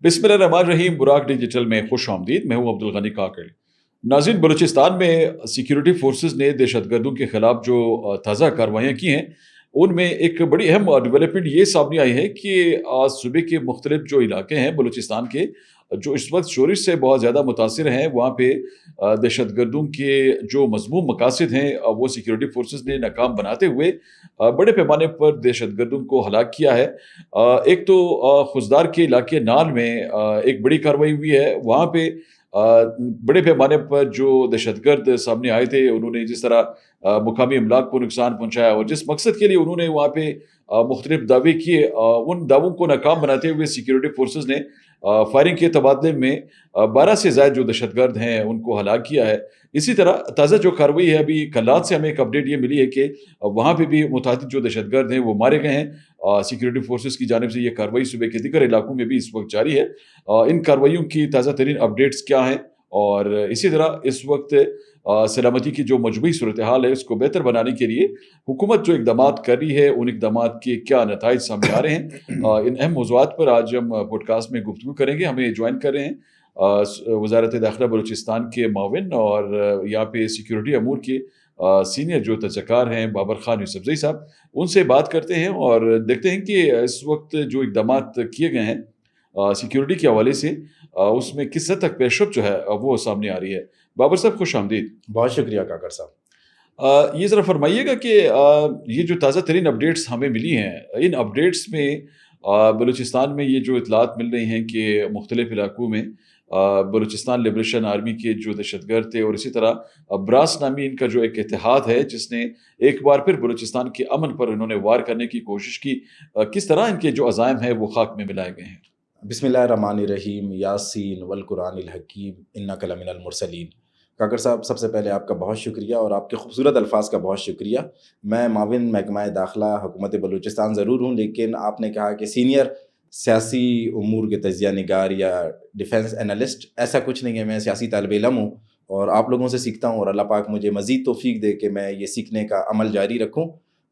بسم اللہ الرحمن الرحیم. براق ڈیجیٹل میں خوش آمدید. میں ہوں عبدالغنی کاکڑ. ناظرین، بلوچستان میں سیکیورٹی فورسز نے دہشت گردوں کے خلاف جو تازہ کارروائیاں کی ہیں ان میں ایک بڑی اہم ڈیولپمنٹ یہ سامنے آئی ہے کہ آج صوبے کے مختلف جو علاقے ہیں بلوچستان کے جو اس وقت شورش سے بہت زیادہ متاثر ہیں، وہاں پہ دہشت گردوں کے جو مذموم مقاصد ہیں وہ سیکیورٹی فورسز نے ناکام بناتے ہوئے بڑے پیمانے پر دہشت گردوں کو ہلاک کیا ہے. ایک تو خزدار کے علاقے نال میں ایک بڑی کارروائی ہوئی ہے. وہاں پہ بڑے پیمانے پر جو دہشت گرد سامنے آئے تھے، انہوں نے جس طرح مقامی املاک کو نقصان پہنچایا اور جس مقصد کے لیے انہوں نے وہاں پہ مختلف دعوے کیے، ان دعووں کو ناکام بناتے ہوئے سیکیورٹی فورسز نے فائرنگ کے تبادلے میں 12 سے زائد جو دہشت گرد ہیں ان کو ہلاک کیا ہے. اسی طرح تازہ جو کارروائی ہے، ابھی کلات سے ہمیں ایک اپڈیٹ یہ ملی ہے کہ وہاں پہ بھی متعدد جو دہشت گرد ہیں وہ مارے گئے ہیں. سیکیورٹی فورسز کی جانب سے یہ کارروائی صوبے کے دیگر علاقوں میں بھی اس وقت جاری ہے. ان کارروائیوں کی تازہ ترین اپڈیٹس کیا ہیں، اور اسی طرح اس وقت سلامتی کی جو مجموعی صورتحال ہے اس کو بہتر بنانے کے لیے حکومت جو اقدامات کر رہی ہے، ان اقدامات کے کیا نتائج سامنے آ رہے ہیں، ان اہم موضوعات پر آج ہم پوڈ کاسٹ میں گفتگو کریں گے. ہمیں جوائن کر رہے ہیں وزارت داخلہ بلوچستان کے معاون اور یہاں پہ سیکیورٹی امور کے سینئر جو تجزیہ ہیں بابر خان یوسفزئی صاحب. ان سے بات کرتے ہیں اور دیکھتے ہیں کہ اس وقت جو اقدامات کیے گئے ہیں سیکیورٹی کے حوالے سے اس میں کس حد تک پیش رفت جو ہے وہ سامنے آ رہی ہے. بابر صاحب خوش آمدید. بہت شکریہ کاکر صاحب. یہ ذرا فرمائیے گا کہ یہ جو تازہ ترین اپڈیٹس ہمیں ملی ہیں، ان اپڈیٹس میں بلوچستان میں یہ جو اطلاعات مل رہی ہیں کہ مختلف علاقوں میں بلوچستان لبریشن آرمی کے جو دہشت گرد تھے اور اسی طرح براس نامی ان کا جو ایک اتحاد ہے جس نے ایک بار پھر بلوچستان کے امن پر انہوں نے وار کرنے کی کوشش کی، کس طرح ان کے جو عزائم ہیں وہ خاک میں ملائے گئے ہیں؟ بسم اللہ الرحمن الرحیم. یاسین والقرآن الحکیم انک لمن المرسلین. کاکر صاحب، سب سے پہلے آپ کا بہت شکریہ اور آپ کے خوبصورت الفاظ کا بہت شکریہ. میں معاون محکمہ داخلہ حکومت بلوچستان ضرور ہوں، لیکن آپ نے کہا کہ سینئر سیاسی امور کے تجزیہ نگار یا ڈیفنس انالسٹ، ایسا کچھ نہیں ہے. میں سیاسی طالب علم ہوں اور آپ لوگوں سے سیکھتا ہوں، اور اللہ پاک مجھے مزید توفیق دے کہ میں یہ سیکھنے کا عمل جاری رکھوں.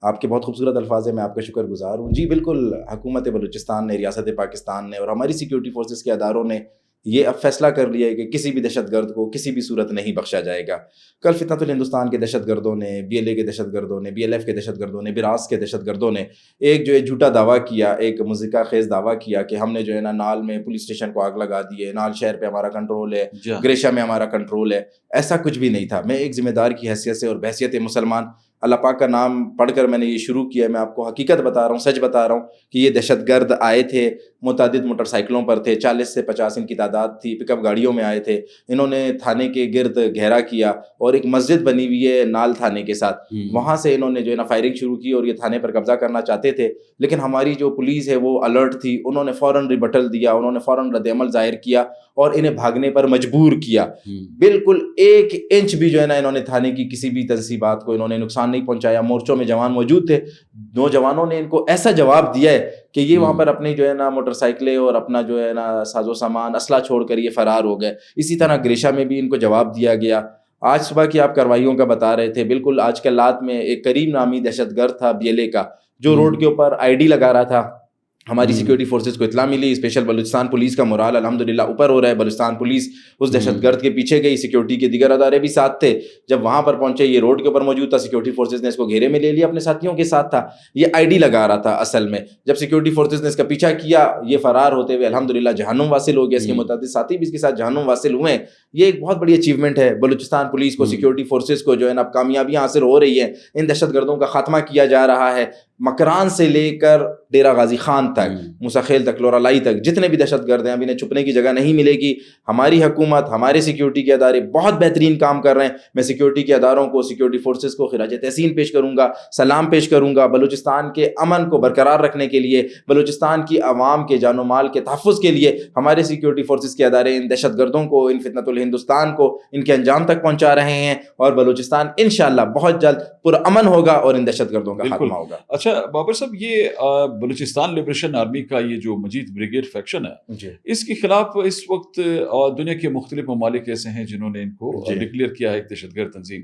آپ کے بہت خوبصورت الفاظ ہیں، میں آپ کا شکر گزار ہوں. جی بالکل، حکومت بلوچستان نے، ریاست پاکستان نے اور ہماری سیکیورٹی فورسز کے اداروں نے یہ اب فیصلہ کر لیا ہے کہ کسی بھی دہشت گرد کو کسی بھی صورت نہیں بخشا جائے گا. کل فتنۃ الہندوستان کے دہشت گردوں نے، BLA کے دہشت گردوں نے، BLF کے دہشت گردوں نے، براس کے دہشت گردوں نے ایک جو ہے جھوٹا دعویٰ کیا، ایک مضحکہ خیز دعویٰ کیا کہ ہم نے جو ہے نا نال میں پولیس اسٹیشن کو آگ لگا دی ہے، نال شہر پہ ہمارا کنٹرول ہے، گریشا میں ہمارا کنٹرول ہے. ایسا کچھ بھی نہیں تھا. میں ایک ذمہ دار کی حیثیت سے اور بحیثیت مسلمان اللہ پاک کا نام پڑھ کر میں نے یہ شروع کیا ہے. میں آپ کو حقیقت بتا رہا ہوں، سچ بتا رہا ہوں کہ یہ دہشت گرد آئے تھے، متعدد موٹر سائیکلوں پر تھے، 40 سے 50 ان کی تعداد تھی، پک اپ گاڑیوں میں آئے تھے. انہوں نے تھانے کے گرد گھیرا کیا اور ایک مسجد بنی ہوئی ہے نال تھانے کے ساتھ، وہاں سے انہوں نے جو ہے نا فائرنگ شروع کی اور یہ تھانے پر قبضہ کرنا چاہتے تھے. لیکن ہماری جو پولیس ہے وہ الرٹ تھی، انہوں نے فوراً ریبٹل دیا، انہوں نے فوراً رد عمل ظاہر کیا اور انہیں بھاگنے پر مجبور کیا. بالکل 1 انچ بھی جو ہے نا انہوں نے تھانے کی کسی بھی تنصیبات کو انہوں نے نقصان نہیں پہنچایا. مورچوں میں جوان موجود تھے، نوجوانوں نے ان کو ایسا جواب دیا ہے کہ یہ وہاں پر اپنی جو ہے نا موٹر سائیکلیں اور اپنا جو ہے نا ساز و سامان اسلحہ چھوڑ کر یہ فرار ہو گئے. اسی طرح گریشا میں بھی ان کو جواب دیا گیا. آج صبح کی آپ کارروائیوں کا بتا رہے تھے، بالکل آج کل رات میں ایک کریم نامی دہشت گرد تھا BLA کا، جو روڈ کے اوپر ID لگا رہا تھا. ہماری سیکیورٹی فورسز کو اطلاع ملی، اسپیشل بلوچستان پولیس کا مورال الحمدللہ اوپر ہو رہا ہے. بلوچستان پولیس اس دہشت گرد کے پیچھے گئی، سیکیورٹی کے دیگر ادارے بھی ساتھ تھے. جب وہاں پر پہنچے، یہ روڈ کے اوپر موجود تھا، سیکیورٹی فورسز نے اس کو گھیرے میں لے لیا، اپنے ساتھیوں کے ساتھ تھا. یہ ID لگا رہا تھا اصل میں. جب سیکیورٹی فورسز نے اس کا پیچھا کیا، یہ فرار ہوتے ہوئے الحمدللہ جہنم واصل ہو گیا. اس کے متعدد ساتھی بھی اس کے ساتھ جہنم واصل ہوئے. یہ ایک بہت بڑی اچیومنٹ ہے بلوچستان پولیس کو، سیکیورٹی فورسز کو جو ہے نا اب کامیابیاں حاصل ہو رہی ہیں. ان دہشت گردوں کا خاتمہ کیا جا رہا ہے. مکران سے لے کر ڈیرہ غازی خان تک، مسخیل تک، لورالائی تک، جتنے بھی دہشت گرد ہیں اب انہیں چھپنے کی جگہ نہیں ملے گی. ہماری حکومت، ہمارے سیکیورٹی کے ادارے بہت بہترین کام کر رہے ہیں. میں سیکیورٹی کے اداروں کو، سیکیورٹی فورسز کو خراج تحسین پیش کروں گا، سلام پیش کروں گا. بلوچستان کے امن کو برقرار رکھنے کے لیے، بلوچستان کی عوام کے جان و مال کے تحفظ کے لیے ہمارے سیکیورٹی فورسز کے ادارے ان دہشت گردوں کو، ان فتنۃ الہندوستان کو ان کے انجام تک پہنچا رہے ہیں. اور بلوچستان انشاءاللہ بہت جلد پرامن ہوگا اور ان دہشت گردوں کا خاتمہ ہوگا. اچھا بابر صاحب، یہ بلوچستان لبریشن آرمی کا یہ جو مجید بریگیڈ فیکشن ہے، اس کے خلاف اس وقت دنیا کے مختلف ممالک ایسے ہیں جنہوں نے ان کو ڈکلیئر کیا ہے ایک دہشت گرد تنظیم.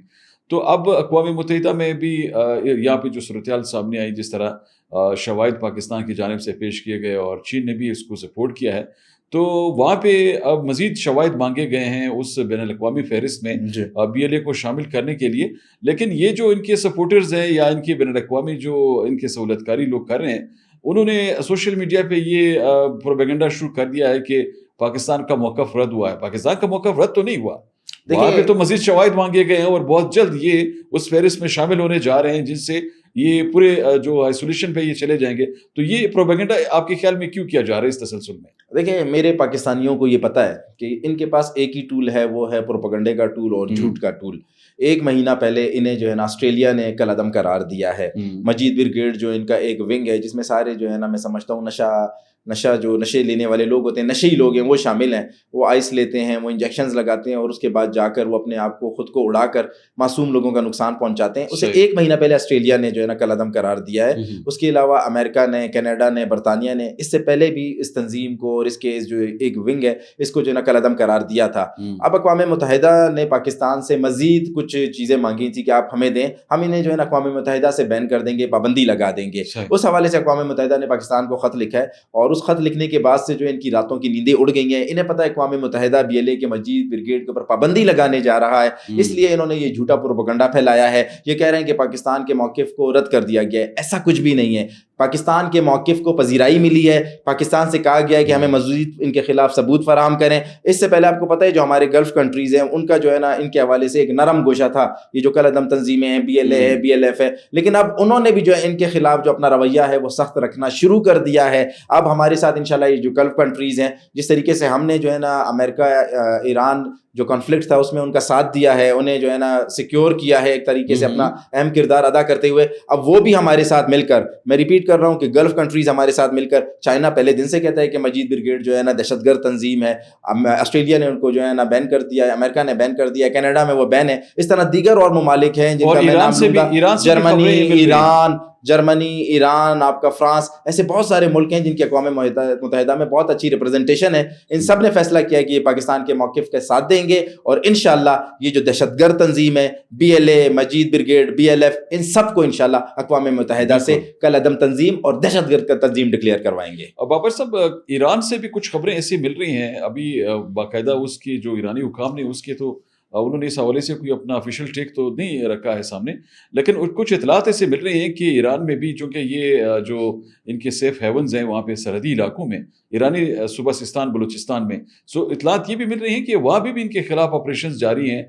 تو اب اقوام متحدہ میں بھی یہاں پہ جو صورتحال سامنے آئی، جس طرح شواہد پاکستان کی جانب سے پیش کیے گئے اور چین نے بھی اس کو سپورٹ کیا ہے، تو وہاں پہ اب مزید شواہد مانگے گئے ہیں اس بین الاقوامی فہرست میں جی بی ایل اے کو شامل کرنے کے لیے. لیکن یہ جو ان کے سپورٹرز ہیں یا ان کے بین الاقوامی جو ان کے سہولت کاری لوگ کر رہے ہیں, انہوں نے سوشل میڈیا پہ یہ پروپیگنڈا شروع کر دیا ہے کہ پاکستان کا موقف رد ہوا ہے. پاکستان کا موقف رد تو نہیں ہوا, وہاں پہ دیکھیے تو مزید شواہد مانگے گئے ہیں اور بہت جلد یہ اس فہرست میں شامل ہونے جا رہے ہیں, جس سے یہ پورے جو آئسولیشن پہ یہ چلے جائیں گے. تو یہ پروپیگنڈا آپ کے خیال میں کیوں کیا جا رہا ہے اس تسلسل میں؟ دیکھیں, میرے پاکستانیوں کو یہ پتہ ہے کہ ان کے پاس ایک ہی ٹول ہے, وہ ہے پروپیگنڈے کا ٹول اور جھوٹ کا ٹول. 1 مہینہ پہلے انہیں جو ہے نا آسٹریلیا نے کل عدم قرار دیا ہے. مجید برگیڈ جو ان کا ایک ونگ ہے, جس میں سارے جو ہے نا, میں سمجھتا ہوں نشہ جو نشے لینے والے لوگ ہوتے ہیں, نشے لوگ ہیں, وہ شامل ہیں. وہ آئس لیتے ہیں, وہ انجیکشنز لگاتے ہیں اور اس کے بعد جا کر وہ اپنے آپ کو خود کو اڑا کر معصوم لوگوں کا نقصان پہنچاتے ہیں. اسے 1 مہینہ پہلے آسٹریلیا نے جو ہے نا کل عدم قرار دیا ہے. اس کے علاوہ امریکہ نے, کینیڈا نے, برطانیہ نے اس سے پہلے بھی اس تنظیم کو اور اس کے جو ایک ونگ ہے اس کو جو ہے نا کل عدم قرار دیا تھا. اب اقوام متحدہ نے پاکستان سے مزید کچھ چیزیں مانگی تھی کہ آپ ہمیں دیں, ہم انہیں جو ہے نا اقوام متحدہ سے بین کر دیں گے, پابندی لگا دیں گے. اس حوالے سے اقوام متحدہ نے پاکستان کو خط لکھا ہے اور اس خط لکھنے کے بعد سے جو ان کی راتوں کی نیندیں اڑ گئی ہیں. انہیں پتہ ہے اقوام متحدہ بی ایل اے کے مجید برگیڈ کے اوپر پابندی لگانے جا رہا ہے, اس لیے انہوں نے یہ جھوٹا پروپیگنڈا پھیلایا ہے. یہ کہہ رہے ہیں کہ پاکستان کے موقف کو رد کر دیا گیا ہے. ایسا کچھ بھی نہیں ہے. پاکستان کے موقف کو پذیرائی ملی ہے. پاکستان سے کہا گیا ہے کہ ہمیں مزید ان کے خلاف ثبوت فراہم کریں. اس سے پہلے آپ کو پتہ ہے جو ہمارے گلف کنٹریز ہیں ان کا جو ہے نا ان کے حوالے سے ایک نرم گوشہ تھا, یہ جو کل عدم تنظیمیں ہیں, بی ایل اے ہے, بی ایل ایف ہے, لیکن اب انہوں نے بھی جو ہے ان کے خلاف جو اپنا رویہ ہے وہ سخت رکھنا شروع کر دیا ہے. اب ہمارے ساتھ انشاءاللہ یہ جو گلف کنٹریز ہیں, جس طریقے سے ہم نے جو ہے نا امریکہ ایران جو کانفلکٹ تھا اس میں ان کا ساتھ دیا ہے, انہیں جو ہے نا سیکیور کیا ہے ایک طریقے سے اپنا اہم کردار ادا کرتے ہوئے, اب وہ بھی ہمارے ساتھ مل کر, میں ریپیٹ کر رہا ہوں کہ گلف کنٹریز ہمارے ساتھ مل کر, چائنا پہلے دن سے کہتا ہے کہ مجید برگیڈ جو ہے نا دہشت گرد تنظیم ہے, آسٹریلیا نے ان کو جو ہے نا بین کر دیا ہے, امریکہ نے بین کر دیا ہے, کینیڈا میں وہ بین ہے. اس طرح دیگر اور ممالک ہیں جن کا میں نام لوں گا, جرمنی, ایران, آپ کا فرانس, ایسے بہت سارے ملک ہیں جن کی اقوام متحدہ میں بہت اچھی ریپرزنٹیشن ہے. ان سب نے فیصلہ کیا کہ یہ پاکستان کے موقف کے ساتھ دیں گے اور انشاءاللہ یہ جو دہشت گرد تنظیم ہے, B L A, Majeed brigade, B L F, ان سب کو انشاءاللہ اقوام متحدہ سے کل عدم تنظیم اور دہشت گرد کا تنظیم ڈکلیئر کروائیں گے. بابر صاحب, ایران سے بھی کچھ خبریں ایسی مل رہی ہیں ابھی, باقاعدہ اس کی جو ایرانی حکام نے اس کے تو انہوں نے اس حوالے سے کوئی اپنا آفیشیل ٹیک تو نہیں رکھا ہے سامنے, لیکن کچھ اطلاعات ایسے مل رہی ہیں کہ ایران میں بھی, چونکہ یہ جو ان کے سیف ہیونز ہیں وہاں پہ سرحدی علاقوں میں, ایرانی صوبہ سستان بلوچستان میں, سو اطلاعات یہ بھی مل رہی ہیں کہ وہاں بھی ان کے خلاف آپریشنز جاری ہیں.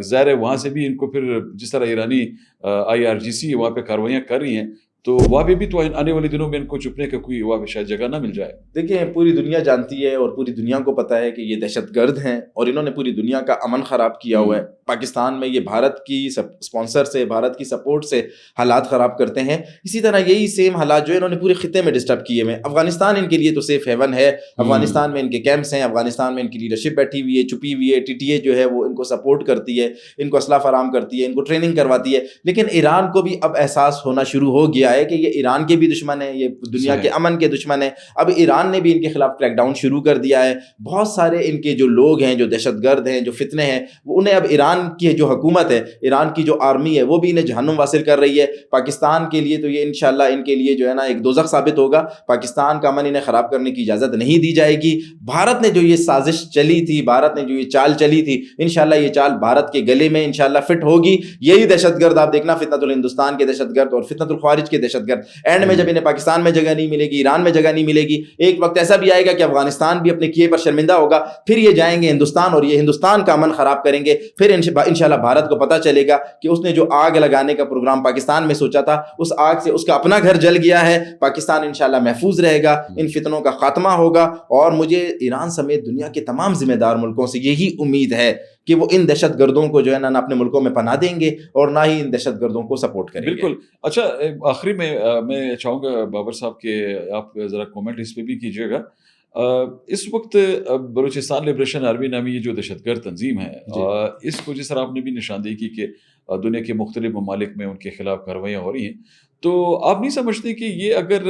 ظاہر ہے وہاں سے بھی ان کو پھر جس طرح ایرانی IRGC وہاں پہ کاروائیاں کر رہی ہیں, تو وہاں پہ بھی تو آنے والے دنوں میں ان کو چھپنے کا کوئی وہاں پہ شاید جگہ نہ مل جائے. دیکھیں, پوری دنیا جانتی ہے اور پوری دنیا کو پتہ ہے کہ یہ دہشت گرد ہیں اور انہوں نے پوری دنیا کا امن خراب کیا ہوا ہے. پاکستان میں یہ بھارت کی سپانسر سے, بھارت کی سپورٹ سے حالات خراب کرتے ہیں. اسی طرح یہی سیم حالات جو انہوں نے پورے خطے میں ڈسٹرب کیے ہوئے. افغانستان ان کے لیے تو سیف ہیون ہے, افغانستان میں ان کے کیمپس ہیں, افغانستان میں ان کی لیڈرشپ بیٹھی ہوئی ہے, چھپی ہوئی ہے. TTA جو ہے وہ ان کو سپورٹ کرتی ہے, ان کو اسلحہ فراہم کرتی ہے, ان کو ٹریننگ کرواتی ہے. لیکن ایران کو بھی اب احساس ہونا شروع ہو گیا ہے کہ یہ ایران کے بھی دشمن ہیں, یہ دنیا کے امن کے دشمن ہیں. اب ایران نے بھی ان کے خلاف کریک ڈاؤن شروع کر دیا ہے. بہت سارے ان کے جو لوگ ہیں, جو دہشت گرد ہیں, جو فتنے ہیں, وہ انہیں اب ایران کی جو حکومت ہے, ایران کی جو آرمی ہے, وہ بھی انہیں جہنم واصل کر رہی ہے. پاکستان کے لیے تو یہ انشاءاللہ ان کے لیے جو ہے نا ایک دوزخ ثابت ہوگا. پاکستان کا امن انہیں خراب کرنے کی اجازت نہیں دی جائے گی. بھارت نے جو یہ سازش چلی تھی, بھارت نے جو یہ چال چلی تھی, انشاءاللہ یہ چال بھارت کے گلے میں انشاءاللہ فٹ ہوگی. یہی دہشت گرد آپ دیکھنا, فتنۃ الہندوستان کے دہشت گرد اور فتنۃ الخوارج کے دہشت گرد, اینڈ میں جب انہیں پاکستان میں جگہ نہیں ملے گی, ایران میں جگہ نہیں ملے گی, ایک وقت ایسا بھی آئے گا کہ افغانستان بھی اپنے کیے پر شرمندہ ہوگا. پھر یہ جائیں گے ہندوستان اور یہ ہندوستان کا امن خراب کریں گے. پھر انشاءاللہ بھارت کو پتہ چلے گا کہ اس نے جو آگ لگانے کا پروگرام پاکستان میں سوچا تھا, اس آگ سے اس کا اپنا گھر جل گیا ہے. پاکستان انشاءاللہ محفوظ رہے گا, ان فتنوں کا خاتمہ ہوگا. اور مجھے ایران سمیت دنیا کے تمام ذمہ دار ملکوں سے یہی امید ہے کہ وہ ان دہشت گردوں کو جو ہے نا اپنے ملکوں میں پناہ دیں گے اور نہ ہی ان دہشت گردوں کو سپورٹ کریں گے. بالکل. اچھا, آخری میں چاہوں گا بابر صاحب کہ آپ ذرا کومنٹ اس پہ بھی کیجیے گا. اس وقت بلوچستان لبریشن آرمی نامی یہ جو دہشت گرد تنظیم ہے, اس کو جس طرح آپ نے بھی نشاندہی کی کہ دنیا کے مختلف ممالک میں ان کے خلاف کارروائیاں ہو رہی ہیں, تو آپ نہیں سمجھتے کہ یہ اگر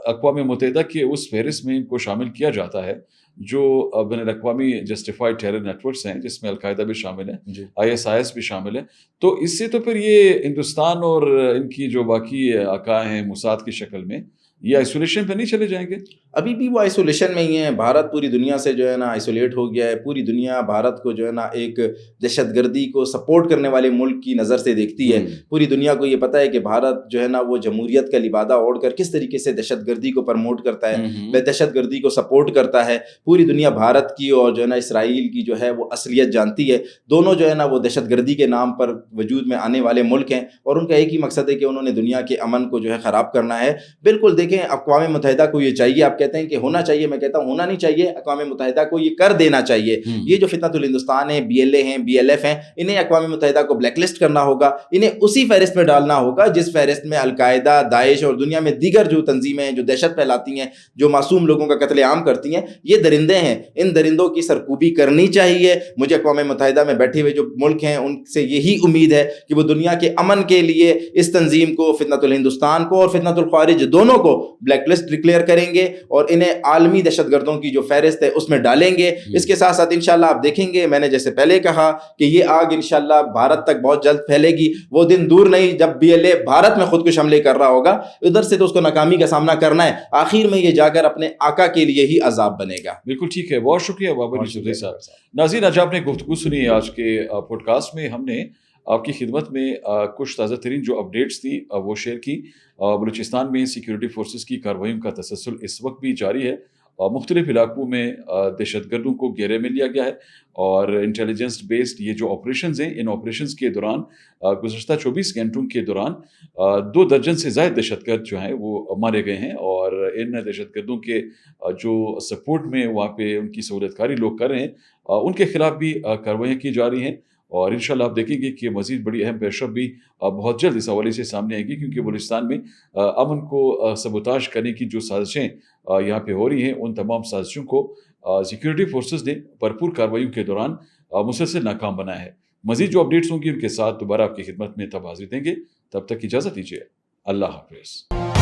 اقوام متحدہ کے اس فہرست میں ان کو شامل کیا جاتا ہے جو بین الاقوامی جسٹیفائڈ ٹیرر نیٹ ورکس ہیں, جس میں القاعدہ بھی شامل ہے, ISIS بھی شامل ہے, تو اس سے تو پھر یہ ہندوستان اور ان کی جو باقی آقا ہیں موساد کی شکل میں, یہ آئسولیشن پہ نہیں چلے جائیں گے؟ ابھی بھی وہ آئسولیشن میں ہی ہیں. بھارت پوری دنیا سے جو ہے نا آئسولیٹ ہو گیا ہے. پوری دنیا بھارت کو جو ہے نا ایک دہشت گردی کو سپورٹ کرنے والے ملک کی نظر سے دیکھتی ہے. پوری دنیا کو یہ پتہ ہے کہ بھارت جو ہے نا وہ جمہوریت کا لبادہ اوڑھ کر کس طریقے سے دہشت گردی کو پرموٹ کرتا ہے, دہشت گردی کو سپورٹ کرتا ہے. پوری دنیا بھارت کی اور جو ہے نا اسرائیل کی جو ہے وہ اصلیت جانتی ہے. دونوں جو ہے نا وہ دہشت گردی کے نام پر وجود میں آنے والے ملک ہیں, اور ان کا ایک ہی مقصد ہے کہ انہوں نے دنیا کے امن کو جو ہے خراب کرنا ہے. بالکل دیکھیں, اقوام متحدہ کو یہ چاہیے, آپ کہتے ہیں کہ ہونا چاہیے, میں کہتا ہوں ہونا نہیں چاہیے. اقوام متحدہ کو یہ کر دینا چاہیے. یہ جو فتنۃ الہندوستان ہے, بی ایل اے ہیں, بی ایل ایف ہیں, انہیں اقوام متحدہ کو بلیک لسٹ کرنا ہوگا. انہیں اسی فہرست میں ڈالنا ہوگا جس فہرست میں القاعدہ, داعش اور دنیا میں دیگر جو تنظیمیں ہیں جو دہشت پھیلاتی ہیں, جو معصوم لوگوں کا قتل عام کرتی ہیں, یہ درندے ہیں. ان درندوں کی سرکوبی کرنی چاہیے. مجھے اقوام متحدہ میں بیٹھے ہوئے جو ملک ہیں ان سے یہی امید ہے کہ وہ دنیا کے امن کے لیے اس تنظیم کو, فتنۃ الہندوستان کو اور فتنۃ الخوارج, دونوں کو بلیک لسٹ ڈکلیئر کریں گے اور انہیں عالمی دہشت گردوں کی جو فہرست ہے اس میں ڈالیں گے. اس کے ساتھ ساتھ انشاءاللہ آپ دیکھیں گے, میں نے جیسے پہلے کہا کہ یہ آگ انشاءاللہ بھارت تک بہت جلد پھیلے گی. وہ دن دور نہیں جب بی ایل اے بھارت میں خودکش حملے کر رہا ہوگا. ادھر سے تو اس کو ناکامی کا سامنا کرنا ہے, آخر میں یہ جا کر اپنے آقا کے لیے ہی عذاب بنے گا. بالکل ٹھیک ہے, بہت شکریہ بابر یوسفزئی صاحب. ناظرین, آج آپ نے گفتگو سنی. آج کے پوڈ کاسٹ میں ہم نے آپ کی خدمت میں کچھ تازہ ترین جو اپڈیٹس تھی وہ شیئر کی. بلوچستان میں سیکیورٹی فورسز کی کارروائیوں کا تسلسل اس وقت بھی جاری ہے. مختلف علاقوں میں دہشت گردوں کو گھیرے میں لیا گیا ہے, اور انٹیلیجنس بیسڈ یہ جو آپریشنز ہیں, ان آپریشنز کے دوران گزشتہ 24 گھنٹوں کے دوران 2 درجن سے زائد دہشت گرد جو ہیں وہ مارے گئے ہیں. اور ان دہشت گردوں کے جو سپورٹ میں وہاں پہ ان کی سہولت کاری لوگ کر رہے ہیں, ان کے خلاف بھی کارروائیاں کی جا رہی ہیں. اور انشاءاللہ آپ دیکھیں گے کہ مزید بڑی اہم پیشرفت بھی بہت جلد اس حوالے سے سامنے آئے گی, کیونکہ بلوچستان میں امن کو سبوتاژ کرنے کی جو سازشیں یہاں پہ ہو رہی ہیں, ان تمام سازشوں کو سیکیورٹی فورسز نے بھرپور کارروائیوں کے دوران مسلسل ناکام بنایا ہے. مزید جو اپڈیٹس ہوں گی ان کے ساتھ دوبارہ آپ کی خدمت میں تب حاضر دیں گے. تب تک اجازت دیجیے. اللہ حافظ.